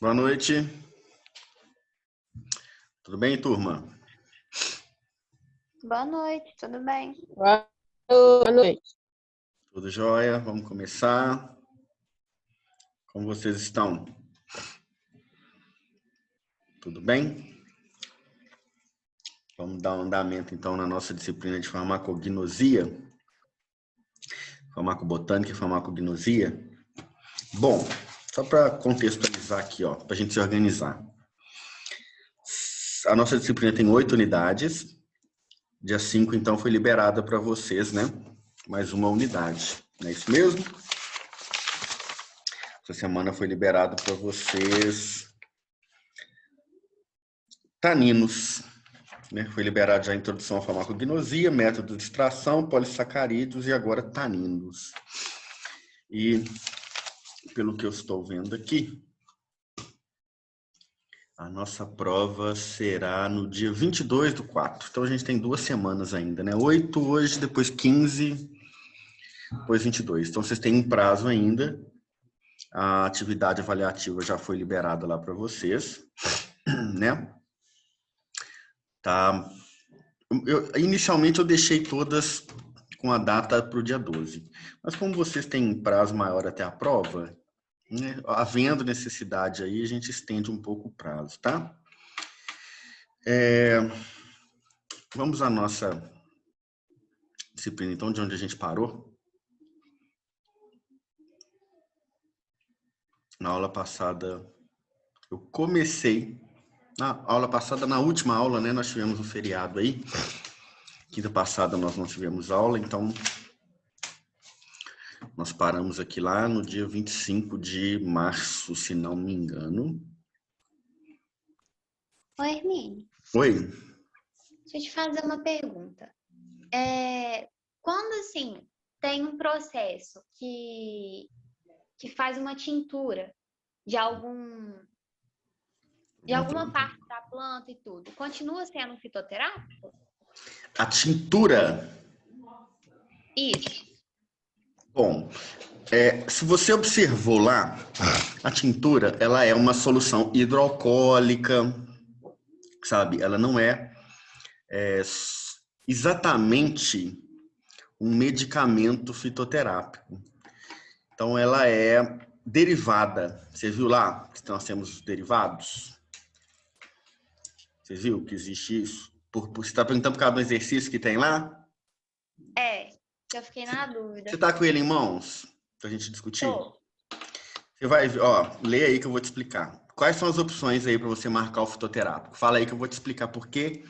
Boa noite. Tudo bem, turma? Boa noite, tudo bem? Boa noite. Tudo jóia? Vamos começar. Como vocês estão? Tudo bem? Vamos dar um andamento, então, na nossa disciplina de farmacognosia. Farmacobotânica e farmacognosia. Bom, só para contextualizar aqui, para a gente se organizar. A nossa disciplina tem 8 unidades. Dia 5, então, foi liberada para vocês, né? Mais uma unidade. Não é isso mesmo? Essa semana foi liberado para vocês taninos. Né? Foi liberado já a introdução à farmacognosia, método de extração, polissacarídeos e agora taninos. E, pelo que eu estou vendo aqui, a nossa prova será no dia 22/4. Então, a gente tem 2 semanas ainda, né? 8 hoje, depois 15, depois 22. Então, vocês têm um prazo ainda. A atividade avaliativa já foi liberada lá para vocês, né? Tá. Inicialmente, eu deixei todas com a data para o dia 12. Mas como vocês têm prazo maior até a prova, né, havendo necessidade aí, a gente estende um pouco o prazo, tá? Vamos à nossa disciplina, então, de onde a gente parou. Na aula passada, eu comecei... Na aula passada, na última aula, né, nós tivemos um feriado aí. Quinta passada nós não tivemos aula, então nós paramos aqui lá no dia 25 de março, se não me engano. Oi, Hermine. Oi. Deixa eu te fazer uma pergunta. Quando, assim, tem um processo que faz uma tintura de alguma parte da planta e tudo, continua sendo fitoterápico? A tintura? Isso. Bom, se você observou lá, a tintura, ela é uma solução hidroalcoólica, sabe? Ela não é exatamente um medicamento fitoterápico. Então, ela é derivada. Você viu lá que nós temos os derivados? Você viu que existe isso? Você está perguntando por causa do exercício que tem lá? Eu fiquei na dúvida. Você está com ele em mãos para a gente discutir? Tô. Você vai, lê aí que eu vou te explicar. Quais são as opções aí para você marcar o fitoterápico? Fala aí que eu vou te explicar por quê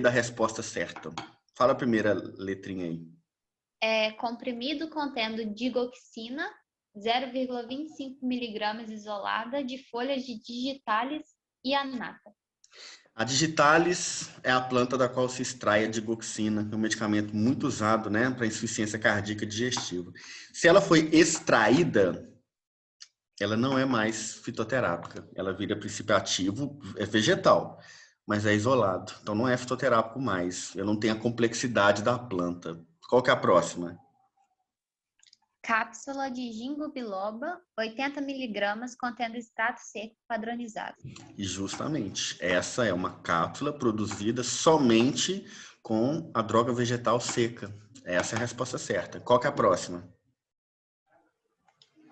da resposta certa. Fala a primeira letrinha aí. Comprimido contendo digoxina, 0,25 miligramas isolada de folhas de digitalis e anata. A digitalis é a planta da qual se extrai a digoxina, é um medicamento muito usado, né, para insuficiência cardíaca digestiva. Se ela foi extraída, ela não é mais fitoterápica. Ela vira princípio ativo, é vegetal, mas é isolado. Então não é fitoterápico mais. Eu não tenho a complexidade da planta. Qual que é a próxima? Cápsula de ginkgo biloba, 80 miligramas, contendo extrato seco padronizado. E justamente, essa é uma cápsula produzida somente com a droga vegetal seca. Essa é a resposta certa. Qual que é a próxima?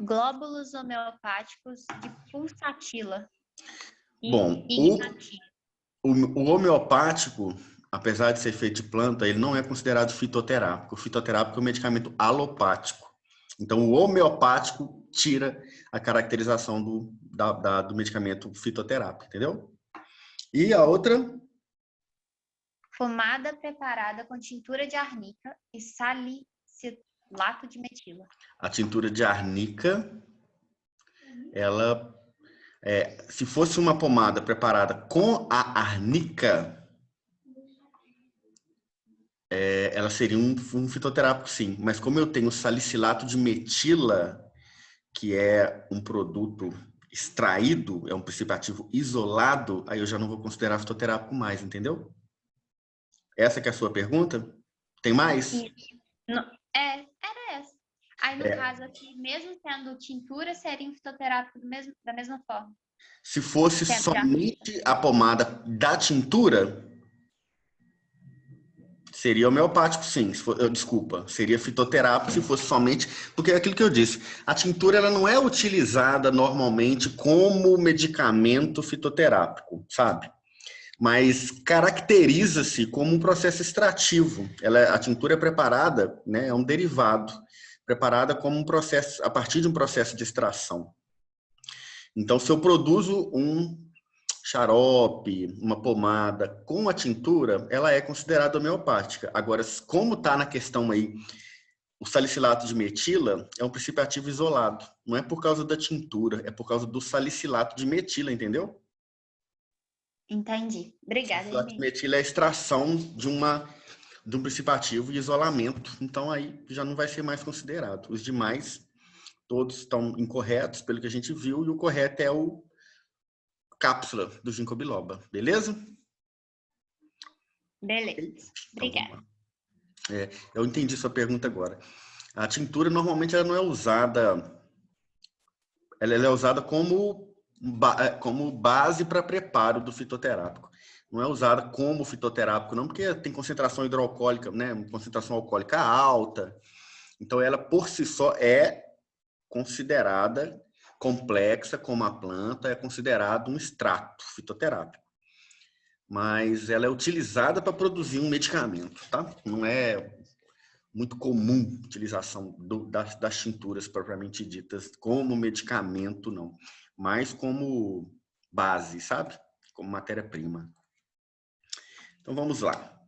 Glóbulos homeopáticos de pulsatila. Bom, o homeopático, apesar de ser feito de planta, ele não é considerado fitoterápico. O fitoterápico é um medicamento alopático. Então, o homeopático tira a caracterização do medicamento fitoterápico, entendeu? E a outra? Fumada preparada com tintura de arnica e salicilato de metila. A tintura de arnica, ela... se fosse uma pomada preparada com a arnica, ela seria um fitoterápico, sim. Mas como eu tenho salicilato de metila, que é um produto extraído, é um princípio ativo isolado, aí eu já não vou considerar fitoterápico mais, entendeu? Essa que é a sua pergunta? Tem mais? Não, era essa. Aí, no caso aqui, mesmo sendo tintura, seria um fitoterápico da mesma forma. Se fosse Sendo já. somente a pomada da tintura, seria homeopático, sim. Desculpa, seria fitoterápico se fosse somente... Porque é aquilo que eu disse, a tintura ela não é utilizada normalmente como medicamento fitoterápico, sabe? Mas caracteriza-se como um processo extrativo. A tintura é preparada, né, é um derivado, preparada como um processo, a partir de um processo de extração. Então, se eu produzo um xarope, uma pomada com a tintura, ela é considerada homeopática. Agora, como está na questão aí, o salicilato de metila é um princípio ativo isolado. Não é por causa da tintura, é por causa do salicilato de metila, entendeu? Entendi. Obrigada, Salicilato de Emílio. metila é a extração de um princípio ativo e isolamento. Então, aí já não vai ser mais considerado. Os demais, todos estão incorretos, pelo que a gente viu, e o correto é o cápsula do ginkgo biloba, beleza? Beleza. Então, Obrigada. eu entendi sua pergunta agora. A tintura, normalmente, ela não é usada... Ela é usada como base para preparo do fitoterápico. Não é usada como fitoterápico, não, porque tem concentração hidroalcoólica, né? Concentração alcoólica alta. Então, ela, por si só, é considerada complexa como a planta, é considerado um extrato fitoterápico. Mas ela é utilizada para produzir um medicamento, tá? Não é muito comum a utilização das tinturas propriamente ditas como medicamento, não. Mas como base, sabe? Como matéria-prima. Então, vamos lá.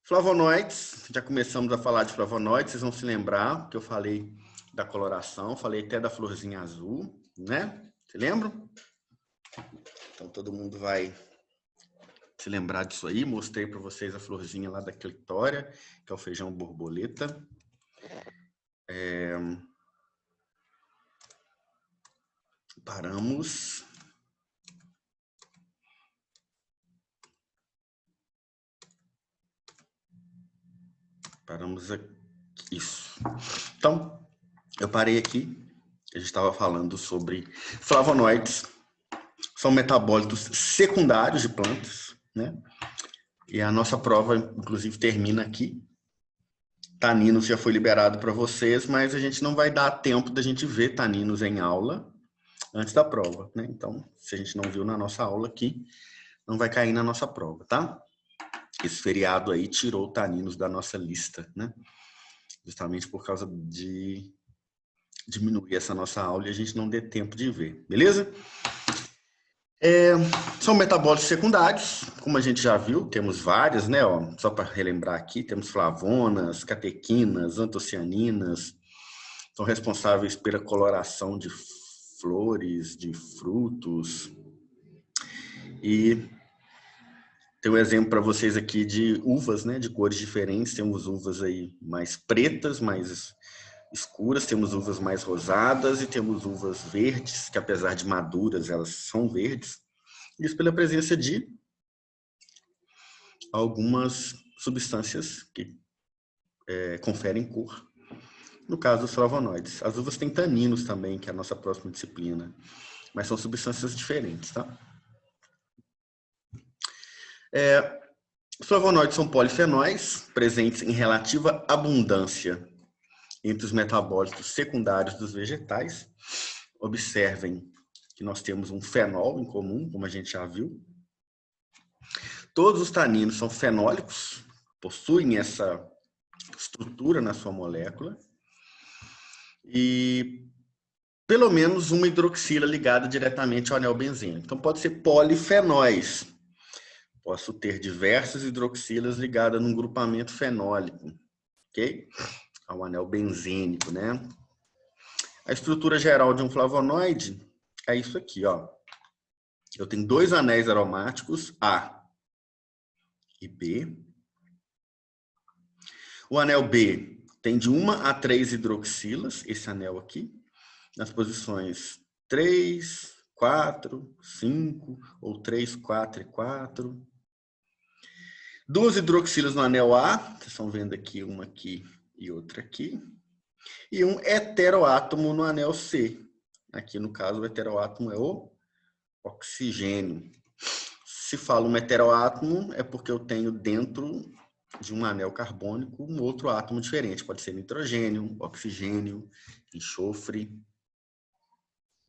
Flavonoides, já começamos a falar de flavonoides, vocês vão se lembrar que eu falei da coloração, falei até da florzinha azul, né? Se lembram? Então, todo mundo vai se lembrar disso aí. Mostrei para vocês a florzinha lá da clitória, que é o feijão borboleta. Paramos. Paramos aqui. Isso. Então, eu parei aqui. A gente estava falando sobre flavonoides. São metabólitos secundários de plantas, né? E a nossa prova, inclusive, termina aqui. Taninos já foi liberado para vocês, mas a gente não vai dar tempo da gente ver taninos em aula antes da prova, né? Então, se a gente não viu na nossa aula aqui, não vai cair na nossa prova, tá? Esse feriado aí tirou taninos da nossa lista, né? Justamente por causa de diminuir essa nossa aula e a gente não dê tempo de ver, beleza? São metabólitos secundários, como a gente já viu, temos vários, né? Ó, só para relembrar aqui, temos flavonas, catequinas, antocianinas, são responsáveis pela coloração de flores, de frutos. E tem um exemplo para vocês aqui de uvas, né? De cores diferentes. Temos uvas aí mais pretas, mais escuras, temos uvas mais rosadas e temos uvas verdes, que apesar de maduras, elas são verdes. Isso pela presença de algumas substâncias que conferem cor. No caso dos flavonoides. As uvas têm taninos também, que é a nossa próxima disciplina. Mas são substâncias diferentes, tá? Os flavonoides são polifenóis, presentes em relativa abundância entre os metabólitos secundários dos vegetais. Observem que nós temos um fenol em comum, como a gente já viu. Todos os taninos são fenólicos, possuem essa estrutura na sua molécula. E pelo menos uma hidroxila ligada diretamente ao anel benzênico. Então, pode ser polifenóis. Posso ter diversas hidroxilas ligadas num grupamento fenólico, ok? Ao anel benzênico, né? A estrutura geral de um flavonoide é isso aqui, ó. Eu tenho dois anéis aromáticos, A e B. O anel B tem de 1 a 3 hidroxilas, esse anel aqui, nas posições 3, 4, 5, ou 3, 4 e 4. Duas hidroxilas no anel A, vocês estão vendo aqui, uma aqui e outra aqui. E um heteroátomo no anel C. Aqui, no caso, o heteroátomo é o oxigênio. Se falo um heteroátomo, é porque eu tenho dentro de um anel carbônico um outro átomo diferente. Pode ser nitrogênio, oxigênio, enxofre,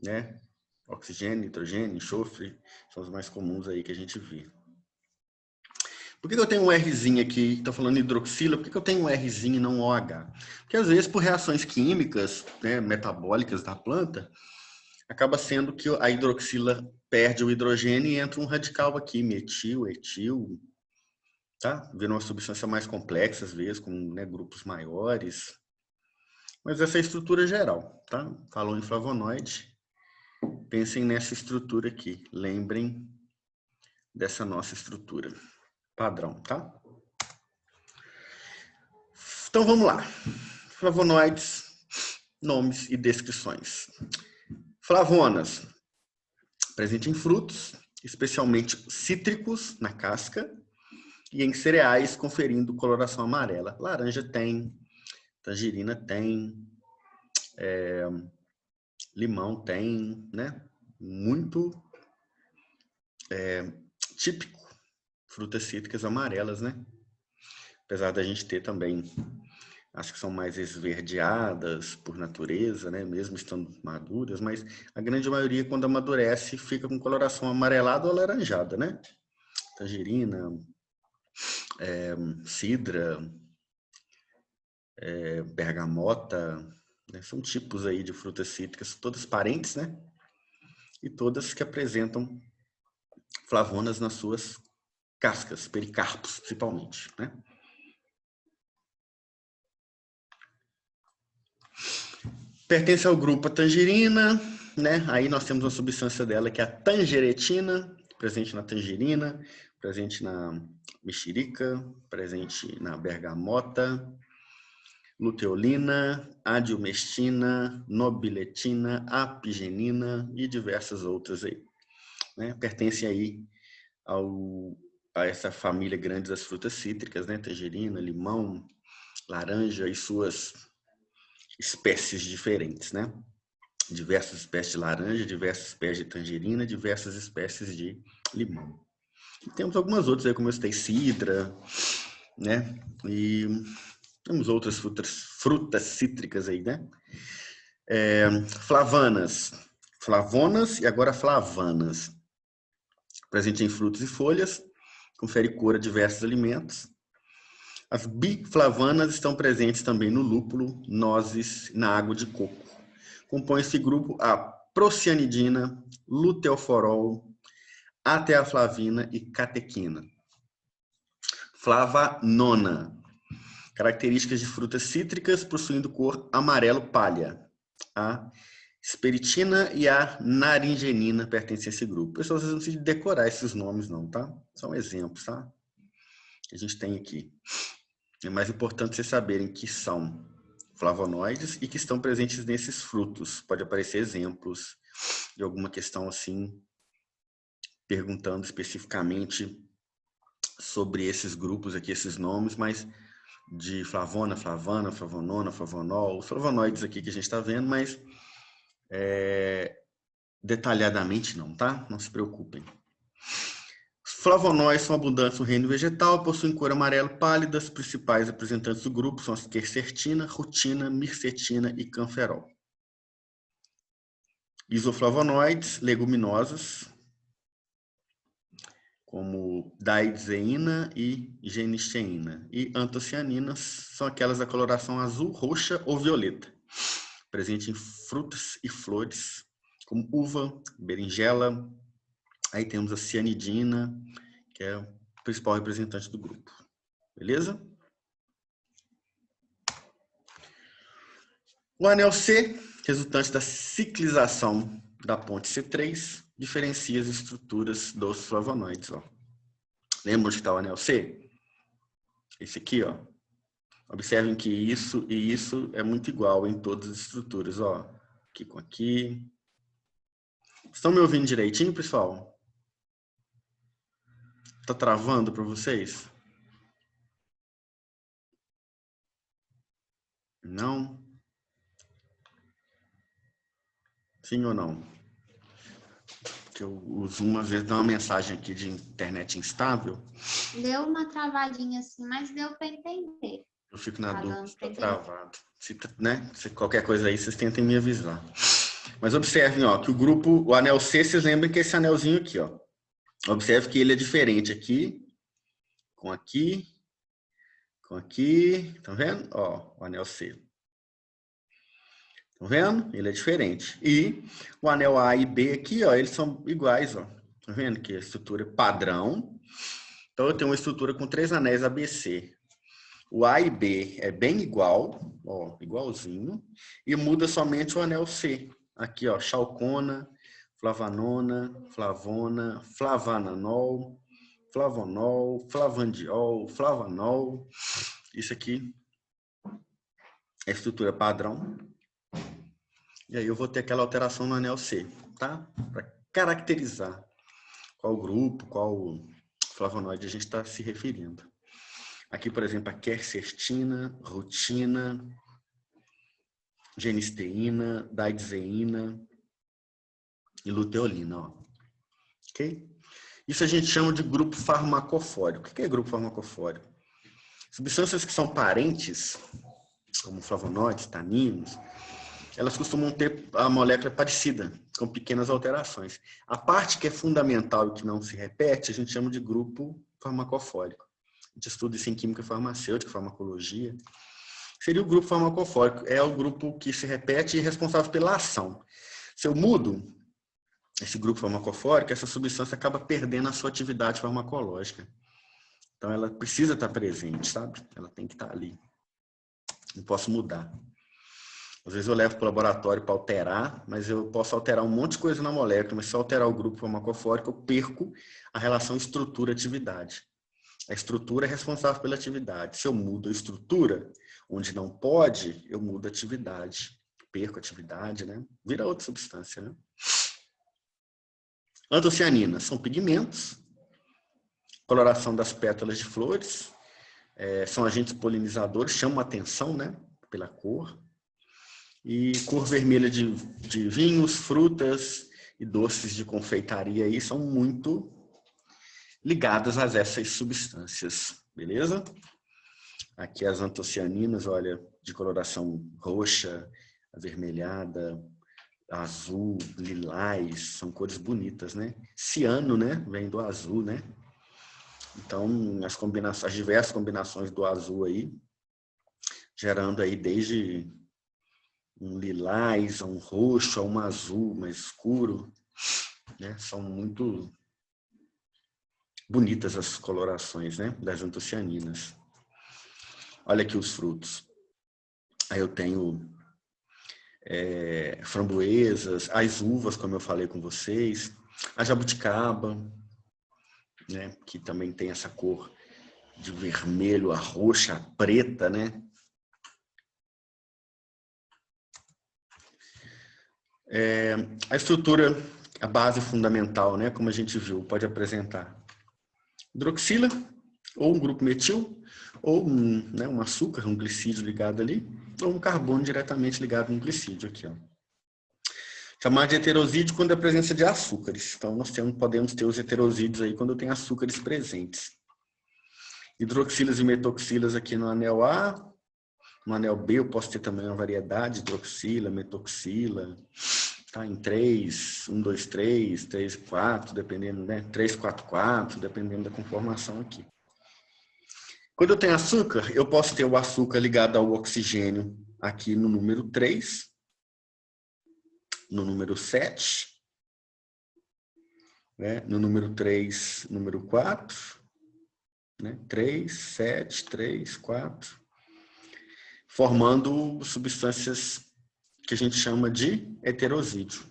né? Oxigênio, nitrogênio, enxofre, são os mais comuns aí que a gente vê. Por que eu tenho um Rzinho aqui? Estou falando hidroxila, por que eu tenho um Rzinho e não um OH? Porque às vezes por reações químicas, né, metabólicas da planta, acaba sendo que a hidroxila perde o hidrogênio e entra um radical aqui, metil, etil, tá? Vira uma substância mais complexa às vezes, com, né, grupos maiores. Mas essa é a estrutura geral, tá? Falou em flavonoide, pensem nessa estrutura aqui. Lembrem dessa nossa estrutura padrão, tá? Então vamos lá. Flavonoides, nomes e descrições. Flavonas, presente em frutos, especialmente cítricos na casca e em cereais, conferindo coloração amarela. Laranja tem, tangerina tem, limão tem, né? Muito típico, frutas cítricas amarelas, né? Apesar da gente ter também, acho que são mais esverdeadas por natureza, né? Mesmo estando maduras, mas a grande maioria, quando amadurece, fica com coloração amarelada ou alaranjada, né? Tangerina, cidra, bergamota, né? São tipos aí de frutas cítricas, todas parentes, né? E todas que apresentam flavonas nas suas cascas, pericarpos, principalmente, né? Pertence ao grupo a tangerina, né? Aí nós temos uma substância dela que é a tangeretina, presente na tangerina, presente na mexerica, presente na bergamota, luteolina, adiumestina, nobiletina, apigenina e diversas outras aí, né? Pertence aí a essa família grande das frutas cítricas, né? Tangerina, limão, laranja e suas espécies diferentes, né? Diversas espécies de laranja, diversas espécies de tangerina, diversas espécies de limão. E temos algumas outras aí, como eu citei, cidra, né? E temos outras frutas cítricas aí, né? Flavanas, flavonas e agora flavanas. Presente em frutos e folhas, confere cor a diversos alimentos. As biflavanas estão presentes também no lúpulo, nozes, na água de coco. Compõe esse grupo a procianidina, luteoforol, ateaflavina e catequina. Flavanona. Características de frutas cítricas possuindo cor amarelo palha. A esperitina e a naringenina pertencem a esse grupo. Pessoal, vocês não precisam decorar esses nomes não, tá? São exemplos, tá? Que a gente tem aqui. É mais importante vocês saberem que são flavonoides e que estão presentes nesses frutos. Pode aparecer exemplos de alguma questão assim, perguntando especificamente sobre esses grupos aqui, esses nomes, mas de flavona, flavana, flavonona, flavonol, os flavonoides aqui que a gente está vendo, mas detalhadamente não, tá? Não se preocupem. Os flavonoides são abundantes no reino vegetal, possuem cor amarelo pálida. As principais representantes do grupo são as quercetina, rutina, mircetina e canferol. Isoflavonoides, leguminosos, como daidzeína e genisteína. E antocianinas são aquelas da coloração azul, roxa ou violeta, presente em frutas e flores, como uva, berinjela. Aí temos a cianidina, que é o principal representante do grupo. Beleza? O anel C, resultante da ciclização da ponte C3, diferencia as estruturas dos flavonoides. Ó. Lembram de que está o anel C? Esse aqui, ó. Observem que isso e isso é muito igual em todas as estruturas. Ó. Aqui com aqui. Estão me ouvindo direitinho, pessoal? Está travando para vocês? Não? Sim ou não? Porque o Zoom às vezes dá uma mensagem aqui de internet instável. Deu uma travadinha assim, mas deu para entender. Eu fico na Tá dúvida dando se para está entender. travado. Se qualquer coisa aí, vocês tentem me avisar. Mas observem, ó, que o grupo, o anel C, vocês lembram que é esse anelzinho aqui, ó. Observe que ele é diferente aqui, com aqui, com aqui. Tá vendo? Ó, o anel C. Tá vendo? Ele é diferente. E o anel A e B aqui, ó, eles são iguais, ó. Tá vendo que a estrutura é padrão. Então eu tenho uma estrutura com 3 anéis ABC. O A e B é bem igual, ó, igualzinho, e muda somente o anel C. Aqui, ó, chalcona, flavanona, flavona, flavananol, flavonol, flavandiol, flavanol. Isso aqui é a estrutura padrão. E aí eu vou ter aquela alteração no anel C, tá? Para caracterizar qual grupo, qual flavonoide a gente está se referindo. Aqui, por exemplo, a quercetina, rutina, genisteína, daidzeína e luteolina, ó. Ok? Isso a gente chama de grupo farmacofórico. O que é grupo farmacofórico? Substâncias que são parentes, como flavonoides, taninos, elas costumam ter a molécula parecida, com pequenas alterações. A parte que é fundamental e que não se repete, a gente chama de grupo farmacofórico. A gente estuda isso em química farmacêutica, farmacologia. Seria o grupo farmacofórico, é o grupo que se repete e é responsável pela ação. Se eu mudo esse grupo farmacofórico, essa substância acaba perdendo a sua atividade farmacológica. Então ela precisa estar presente, sabe? Ela tem que estar ali. Não posso mudar. Às vezes eu levo para o laboratório para alterar, mas eu posso alterar um monte de coisa na molécula, mas se eu alterar o grupo farmacofórico, eu perco a relação estrutura-atividade. A estrutura é responsável pela atividade. Se eu mudo a estrutura, onde não pode, eu mudo a atividade. Perco a atividade, né? Vira outra substância, né? Antocianinas são pigmentos, coloração das pétalas de flores, são agentes polinizadores, chamam a atenção, né? Pela cor. E cor vermelha de vinhos, frutas e doces de confeitaria aí são muito ligadas a essas substâncias, beleza? Aqui as antocianinas, olha, de coloração roxa, avermelhada, azul, lilás, são cores bonitas, né? Ciano, né? Vem do azul, né? Então, as diversas combinações do azul aí, gerando aí desde um lilás, um roxo, um azul mais escuro, né? São muito bonitas as colorações, né? Das antocianinas. Olha aqui os frutos. Aí eu tenho framboesas, as uvas, como eu falei com vocês, a jabuticaba, né? Que também tem essa cor de vermelho, a roxa, a preta, né? A estrutura, a base fundamental, né? Como a gente viu, pode apresentar hidroxila, ou um grupo metil, ou né, um açúcar, um glicídio ligado ali, ou um carbono diretamente ligado no glicídio aqui, ó. Chamar de heterosídeo quando é a presença de açúcares. Então, nós podemos ter os heterosídeos aí quando tem açúcares presentes. Hidroxilas e metoxilas aqui no anel A. No anel B eu posso ter também uma variedade, hidroxila, metoxila, tá? Em 3, 1, 2, 3, 3, 4, dependendo, né? 3, 4, 4, dependendo da conformação aqui. Quando eu tenho açúcar, eu posso ter o açúcar ligado ao oxigênio aqui no número 3, no número 7, né? No número 3, número 4, né? 3, 7, 3, 4, formando substâncias que a gente chama de heterosídeo,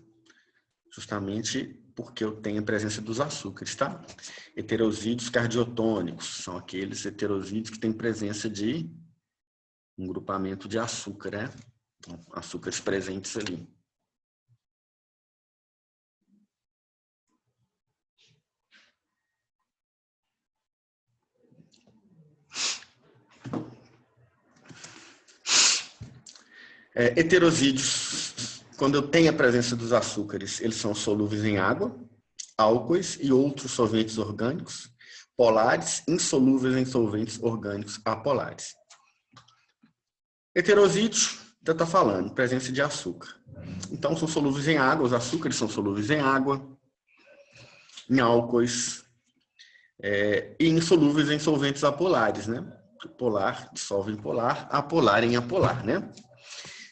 justamente porque eu tenho a presença dos açúcares, tá? Heterosídeos cardiotônicos são aqueles heterosídeos que têm presença de um grupamento de açúcar, né? Açúcares presentes ali. Heterosídeos, quando eu tenho a presença dos açúcares, eles são solúveis em água, álcoois e outros solventes orgânicos, polares, insolúveis em solventes orgânicos apolares. Heterosídeo, já está falando, presença de açúcar. Então, são solúveis em água, os açúcares são solúveis em água, em álcoois e insolúveis em solventes apolares, né? Polar dissolve em polar, apolar em apolar, né?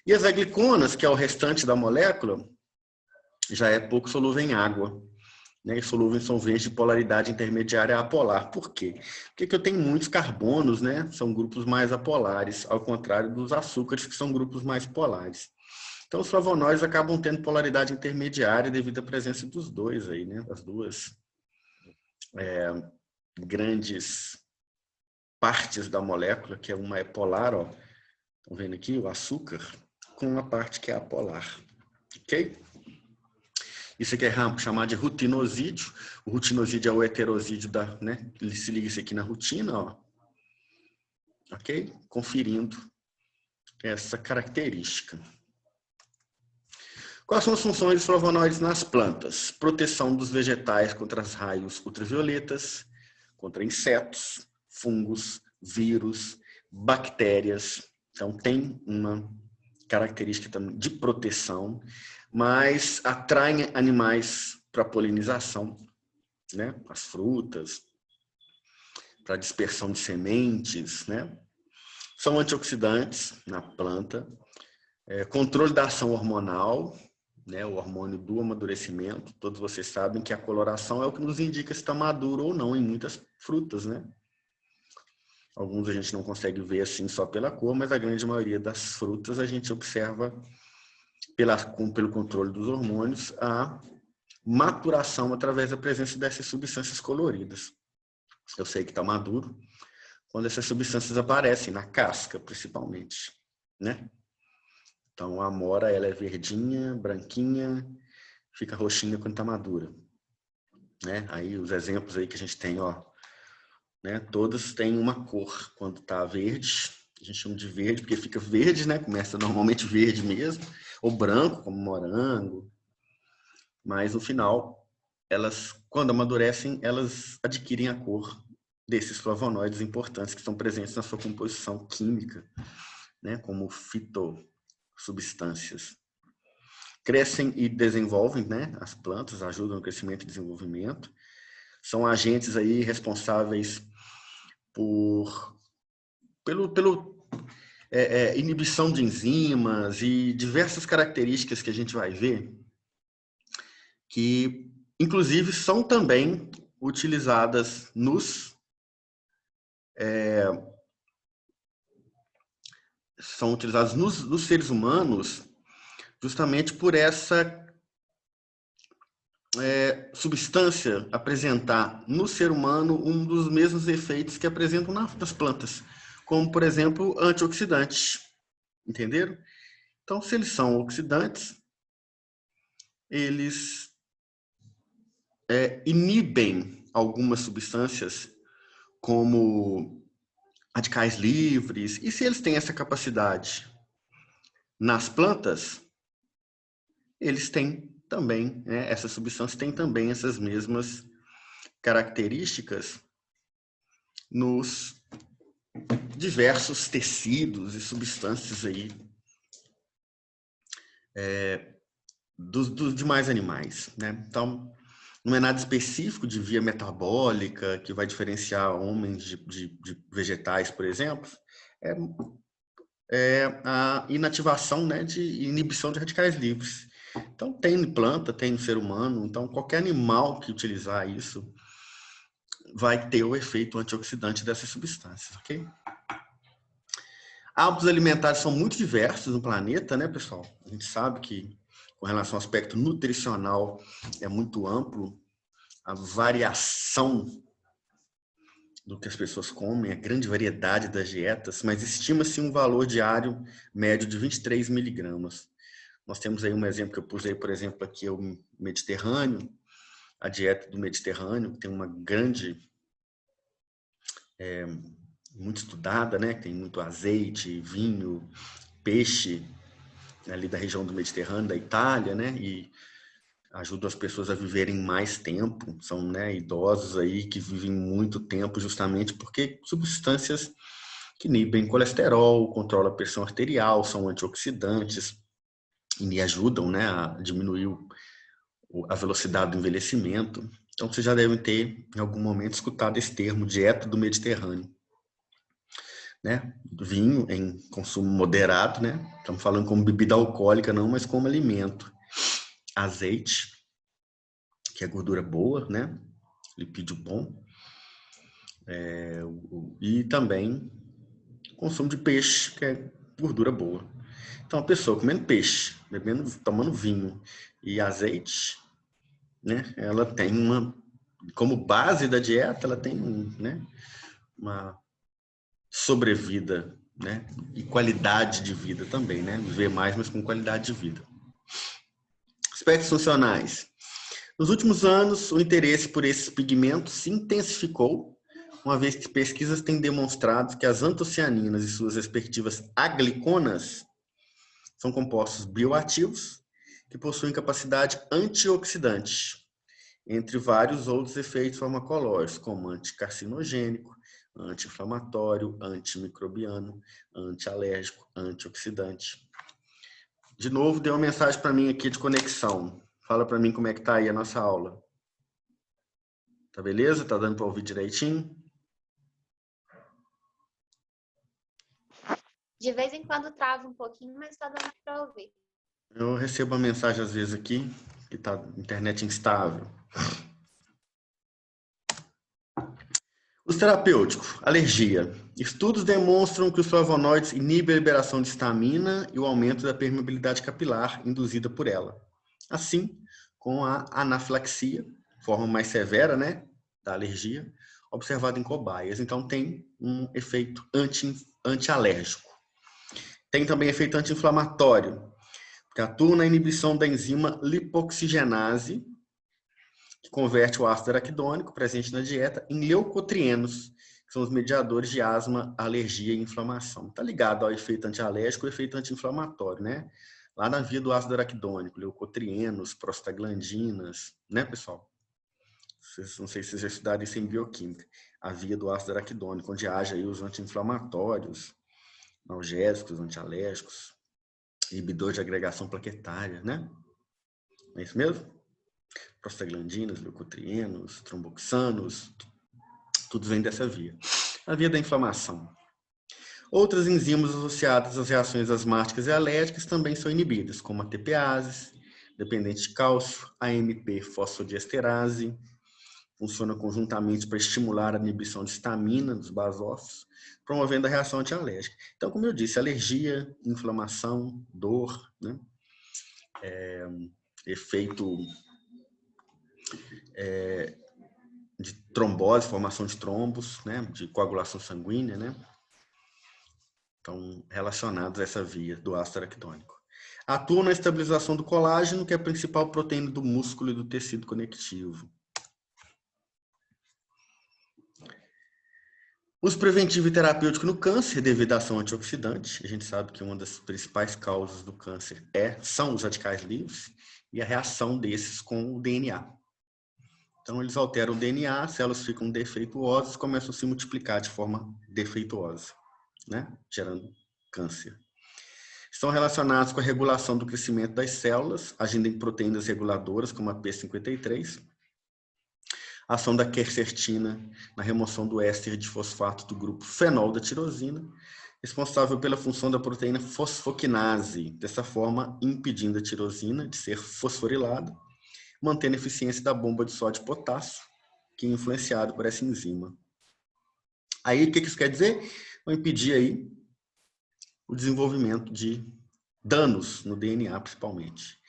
E as agliconas, que é o restante da molécula, já é pouco solúvel em água, né? E solúvel em solventes de polaridade intermediária apolar. Por quê? Porque eu tenho muitos carbonos, né? São grupos mais apolares, ao contrário dos açúcares, que são grupos mais polares. Então, os flavonoides acabam tendo polaridade intermediária devido à presença dos dois aí, né? Das duas grandes partes da molécula, que uma é polar, ó. Estão vendo aqui o açúcar, com uma parte que é apolar. Ok? Isso aqui é chamado de rutinosídeo. O rutinosídeo é o heterosídeo da, né? Ele se liga isso aqui na rutina, ó. Ok? Conferindo essa característica. Quais são as funções dos flavonoides nas plantas? Proteção dos vegetais contra os raios ultravioletas, contra insetos, fungos, vírus, bactérias. Então, tem uma característica de proteção, mas atraem animais para polinização, né? As frutas, para dispersão de sementes, né? São antioxidantes na planta, controle da ação hormonal, né? O hormônio do amadurecimento. Todos vocês sabem que a coloração é o que nos indica se está maduro ou não em muitas frutas, né? Alguns a gente não consegue ver assim só pela cor, mas a grande maioria das frutas a gente observa pelo controle dos hormônios a maturação através da presença dessas substâncias coloridas. Eu sei que está maduro quando essas substâncias aparecem na casca, principalmente, né? Então a amora ela é verdinha, branquinha, fica roxinha quando está madura, né? Aí os exemplos aí que a gente tem, ó, né? Todas têm uma cor quando está verde. A gente chama de verde porque fica verde, né? Começa normalmente verde mesmo, ou branco, como morango. Mas no final, elas, quando amadurecem, elas adquirem a cor desses flavonoides importantes que estão presentes na sua composição química, né? Como fitossubstâncias. Crescem e desenvolvem, né? As plantas ajudam no crescimento e desenvolvimento. São agentes aí responsáveis pelo inibição de enzimas e diversas características que a gente vai ver que, inclusive, são também utilizadas nos seres humanos justamente por essa substância apresentar no ser humano um dos mesmos efeitos que apresentam nas plantas, como, por exemplo, antioxidantes. Entenderam? Então, se eles são oxidantes, eles inibem algumas substâncias como radicais livres. E se eles têm essa capacidade nas plantas, eles têm também, né, essas substâncias têm também essas mesmas características nos diversos tecidos e substâncias aí dos demais animais, né? Então, não é nada específico de via metabólica que vai diferenciar homens de vegetais, por exemplo. É a inativação, né, de inibição de radicais livres. Então, tem em planta, tem no ser humano. Então, qualquer animal que utilizar isso vai ter o efeito antioxidante dessas substâncias, ok? Hábitos alimentares são muito diversos no planeta, né, pessoal? A gente sabe que, com relação ao aspecto nutricional, é muito amplo a variação do que as pessoas comem, a grande variedade das dietas, mas estima-se um valor diário médio de 23 miligramas. Nós temos aí um exemplo que eu pus aí, por exemplo, aqui é o Mediterrâneo, a dieta do Mediterrâneo, que tem uma grande, muito estudada, né? Tem muito azeite, vinho, peixe, ali da região do Mediterrâneo, da Itália, né? E ajudam as pessoas a viverem mais tempo. São, né, idosos aí que vivem muito tempo justamente porque substâncias que inibem colesterol, controlam a pressão arterial, são antioxidantes e ajudam, né, a diminuir a velocidade do envelhecimento. Então, vocês já devem ter, em algum momento, escutado esse termo, dieta do Mediterrâneo. Né? Vinho em consumo moderado, né? Estamos falando como bebida alcoólica, não, mas como alimento. Azeite, que é gordura boa, né? Lipídio bom. E também consumo de peixe, que é gordura boa. Então, a pessoa comendo peixe, bebendo, tomando vinho e azeite, né? Ela tem como base da dieta, ela tem, né, uma sobrevida, né? E qualidade de vida também, né? Viver mais, mas com qualidade de vida. Aspectos funcionais. Nos últimos anos, o interesse por esses pigmentos se intensificou, uma vez que pesquisas têm demonstrado que as antocianinas e suas respectivas agliconas são compostos bioativos que possuem capacidade antioxidante, entre vários outros efeitos farmacológicos, como anticarcinogênico, anti-inflamatório, antimicrobiano, antialérgico, antioxidante. De novo, deu uma mensagem para mim aqui de conexão. Fala para mim como é que tá aí a nossa aula. Tá beleza? Tá dando para ouvir direitinho? De vez em quando trava um pouquinho, mas tá dando para ouvir. Eu recebo uma mensagem às vezes aqui, que tá internet instável. Os terapêuticos, alergia. Estudos demonstram que os flavonoides inibem a liberação de histamina e o aumento da permeabilidade capilar induzida por ela. Assim, com a anafilaxia, forma mais severa, né, da alergia, observada em cobaias. Então, tem um efeito antialérgico. Tem também efeito anti-inflamatório, que atua na inibição da enzima lipoxigenase, que converte o ácido araquidônico presente na dieta em leucotrienos, que são os mediadores de asma, alergia e inflamação. Está ligado ao efeito antialérgico e ao efeito anti-inflamatório, né? Lá na via do ácido araquidônico, leucotrienos, prostaglandinas, né, pessoal? Não sei se vocês já estudaram isso em bioquímica. A via do ácido araquidônico, onde age aí os anti-inflamatórios, analgésicos, antialérgicos, inibidor de agregação plaquetária, né? Não é isso mesmo? Prostaglandinas, leucotrienos, tromboxanos, tudo vem dessa via. A via da inflamação. Outras enzimas associadas às reações asmáticas e alérgicas também são inibidas, como a TPase, dependente de cálcio, a AMP fosfodiesterase, funciona conjuntamente para estimular a inibição de histamina dos basófilos, promovendo a reação antialérgica. Então, como eu disse, alergia, inflamação, dor, né? Efeito de trombose, formação de trombos, né? De coagulação sanguínea, né? Então, relacionados a essa via do ácido araquidônico. Atua na estabilização do colágeno, que é a principal proteína do músculo e do tecido conectivo. Uso preventivo e terapêutico no câncer devido à ação antioxidante. A gente sabe que uma das principais causas do câncer são os radicais livres e a reação desses com o DNA. Então, eles alteram o DNA, as células ficam defeituosas e começam a se multiplicar de forma defeituosa, né? Gerando câncer. Estão relacionados com a regulação do crescimento das células, agindo em proteínas reguladoras, como a P53, a ação da quercetina na remoção do éster de fosfato do grupo fenol da tirosina, responsável pela função da proteína fosfoquinase, dessa forma impedindo a tirosina de ser fosforilada, mantendo a eficiência da bomba de sódio e potássio, que é influenciado por essa enzima. Aí, o que isso quer dizer? Vai impedir aí o desenvolvimento de danos no DNA, principalmente.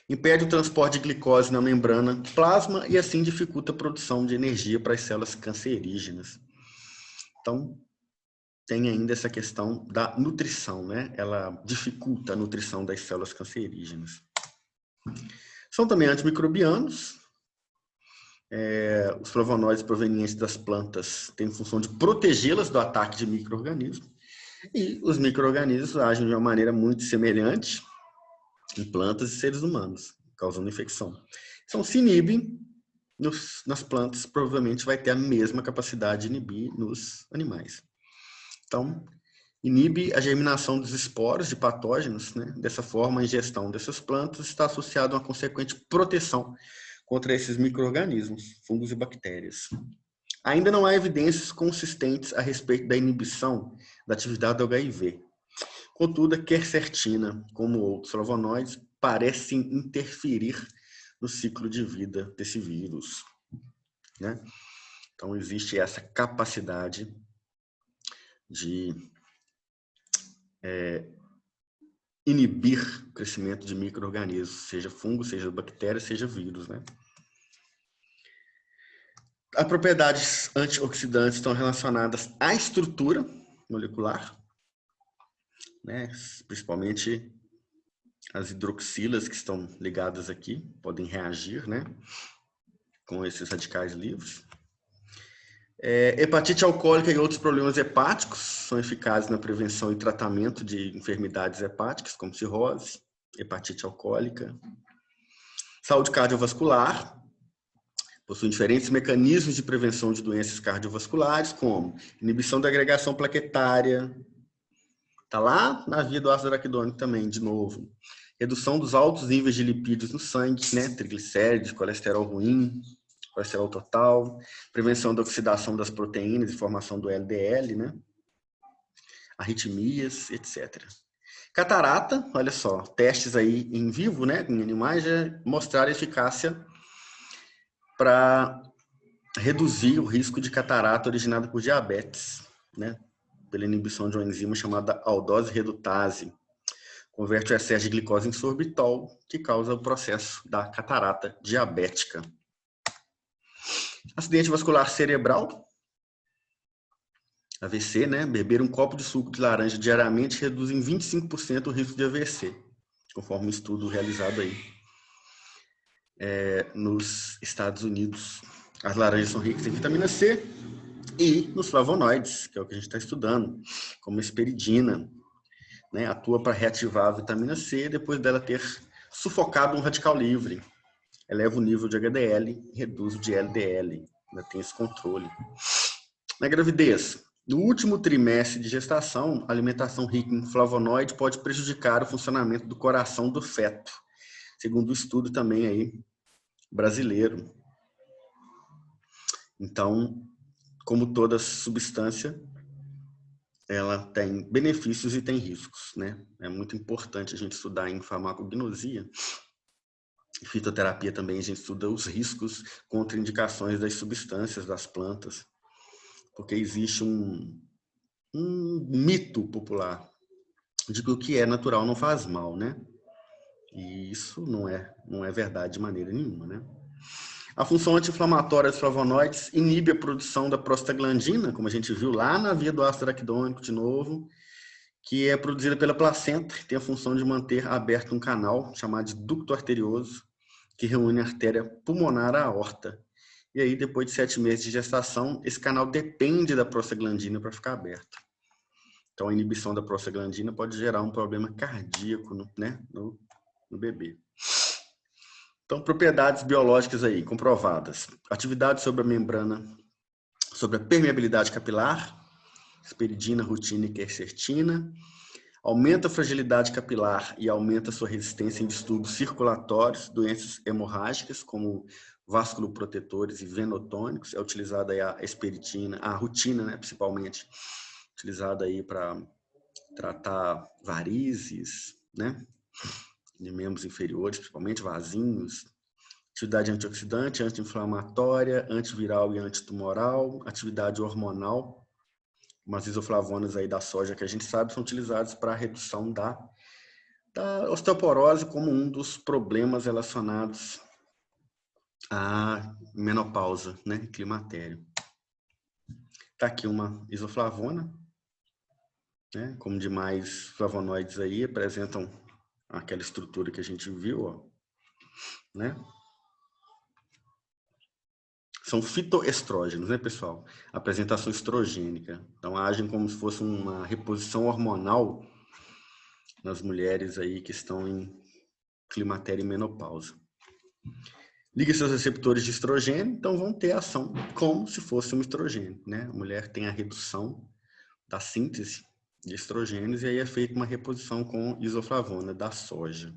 Impede o transporte de glicose na membrana plasma e assim dificulta a produção de energia para as células cancerígenas. Então, tem ainda essa questão da nutrição, né? Ela dificulta a nutrição das células cancerígenas. São também antimicrobianos. Os flavonoides provenientes das plantas têm função de protegê-las do ataque de micro-organismos. E os micro-organismos agem de uma maneira muito semelhante em plantas e seres humanos, causando infecção. Então, se inibe nas plantas, provavelmente vai ter a mesma capacidade de inibir nos animais. Então, inibe a germinação dos esporos de patógenos, né? Dessa forma, a ingestão dessas plantas está associada a uma consequente proteção contra esses micro-organismos, fungos e bactérias. Ainda não há evidências consistentes a respeito da inibição da atividade do HIV. Contudo, a quercetina, como outros flavonoides, parecem interferir no ciclo de vida desse vírus, né? Então, existe essa capacidade de inibir o crescimento de micro-organismos, seja fungo, seja bactéria, seja vírus, né? As propriedades antioxidantes estão relacionadas à estrutura molecular, né? Principalmente as hidroxilas que estão ligadas aqui, podem reagir, né? Com esses radicais livres. Hepatite alcoólica e outros problemas hepáticos são eficazes na prevenção e tratamento de enfermidades hepáticas, como cirrose, hepatite alcoólica. Saúde cardiovascular, possui diferentes mecanismos de prevenção de doenças cardiovasculares, como inibição da agregação plaquetária, está lá na via do ácido araquidônico também, de novo. Redução dos altos níveis de lipídios no sangue, né? Triglicérides, colesterol ruim, colesterol total, prevenção da oxidação das proteínas e formação do LDL, né? Arritmias, etc. Catarata, olha só, testes aí em vivo, né? Em animais já mostraram eficácia para reduzir o risco de catarata originado por diabetes, né? Pela inibição de uma enzima chamada aldose redutase. Converte o excesso de glicose em sorbitol, que causa o processo da catarata diabética. Acidente vascular cerebral, AVC, né? Beber um copo de suco de laranja diariamente reduz em 25% o risco de AVC, conforme um estudo realizado aí nos Estados Unidos. As laranjas são ricas em vitamina C e nos flavonoides, que é o que a gente está estudando, como esperidina, né? Atua para reativar a vitamina C depois dela ter sufocado um radical livre. Eleva o nível de HDL e reduz o de LDL. Ainda tem esse controle. Na gravidez, no último trimestre de gestação, a alimentação rica em flavonoide pode prejudicar o funcionamento do coração do feto, segundo o estudo também aí brasileiro. Então, como toda substância, ela tem benefícios e tem riscos, né? É muito importante a gente estudar em farmacognosia. Fitoterapia também a gente estuda os riscos, contraindicações das substâncias das plantas, porque existe um mito popular de que o que é natural não faz mal, né? E isso não é verdade de maneira nenhuma, né? A função anti-inflamatória dos flavonoides inibe a produção da prostaglandina, como a gente viu lá na via do ácido araquidônico de novo, que é produzida pela placenta, que tem a função de manter aberto um canal chamado de ducto arterioso, que reúne a artéria pulmonar à aorta. E aí, depois de 7 meses de gestação, esse canal depende da prostaglandina para ficar aberto. Então, a inibição da prostaglandina pode gerar um problema cardíaco no bebê. Então, propriedades biológicas aí comprovadas. Atividade sobre a membrana, sobre a permeabilidade capilar, esperidina, rutina e quercetina. Aumenta a fragilidade capilar e aumenta a sua resistência em distúrbios circulatórios, doenças hemorrágicas, como vasculoprotetores e venotônicos. É utilizada aí a esperitina, a rutina, né, principalmente, utilizada aí para tratar varizes, né, de membros inferiores, principalmente vasinhos. Atividade antioxidante, anti-inflamatória, antiviral e antitumoral. Atividade hormonal. Umas isoflavonas aí da soja que a gente sabe são utilizadas para a redução da osteoporose como um dos problemas relacionados à menopausa, né, climatério. Tá aqui uma isoflavona, né, como demais flavonoides aí, apresentam aquela estrutura que a gente viu, ó, né? São fitoestrógenos, né, pessoal? Apresentação estrogênica. Então, agem como se fosse uma reposição hormonal nas mulheres aí que estão em climatério e menopausa. Liga seus receptores de estrogênio, então vão ter ação como se fosse um estrogênio, né? A mulher tem a redução da síntese de estrogênios e aí é feita uma reposição com isoflavona da soja.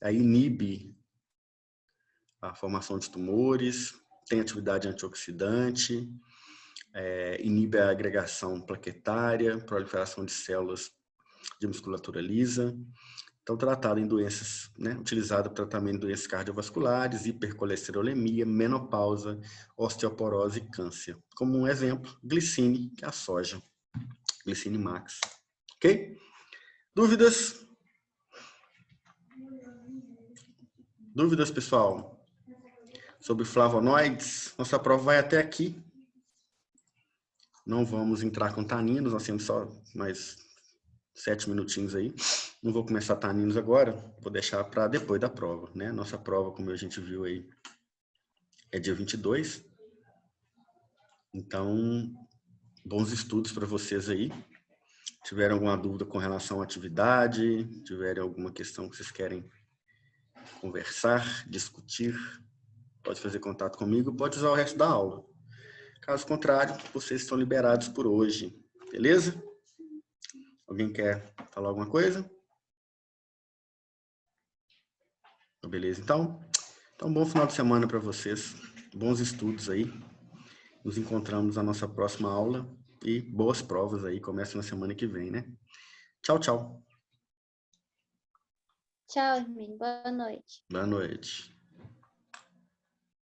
Aí inibe a formação de tumores, tem atividade antioxidante, inibe a agregação plaquetária, proliferação de células de musculatura lisa. Então, tratado em doenças, né, utilizado para tratamento de doenças cardiovasculares, hipercolesterolemia, menopausa, osteoporose e câncer. Como um exemplo, glicine, que é a soja. Glicine Max. Ok? Dúvidas? Dúvidas, pessoal? Sobre flavonoides? Nossa prova vai até aqui. Não vamos entrar com taninos, nós temos só mais 7 minutinhos aí. Não vou começar taninos agora, vou deixar para depois da prova, né? Nossa prova, como a gente viu aí, é dia 22. Então, bons estudos para vocês aí. Tiverem alguma dúvida com relação à atividade, tiverem alguma questão que vocês querem conversar, discutir, pode fazer contato comigo, pode usar o resto da aula. Caso contrário, vocês estão liberados por hoje, beleza? Alguém quer falar alguma coisa? Beleza, então bom final de semana para vocês, bons estudos aí, nos encontramos na nossa próxima aula e boas provas aí, começa na semana que vem, né? Tchau, tchau. Tchau, Hermínio. Boa noite. Boa noite.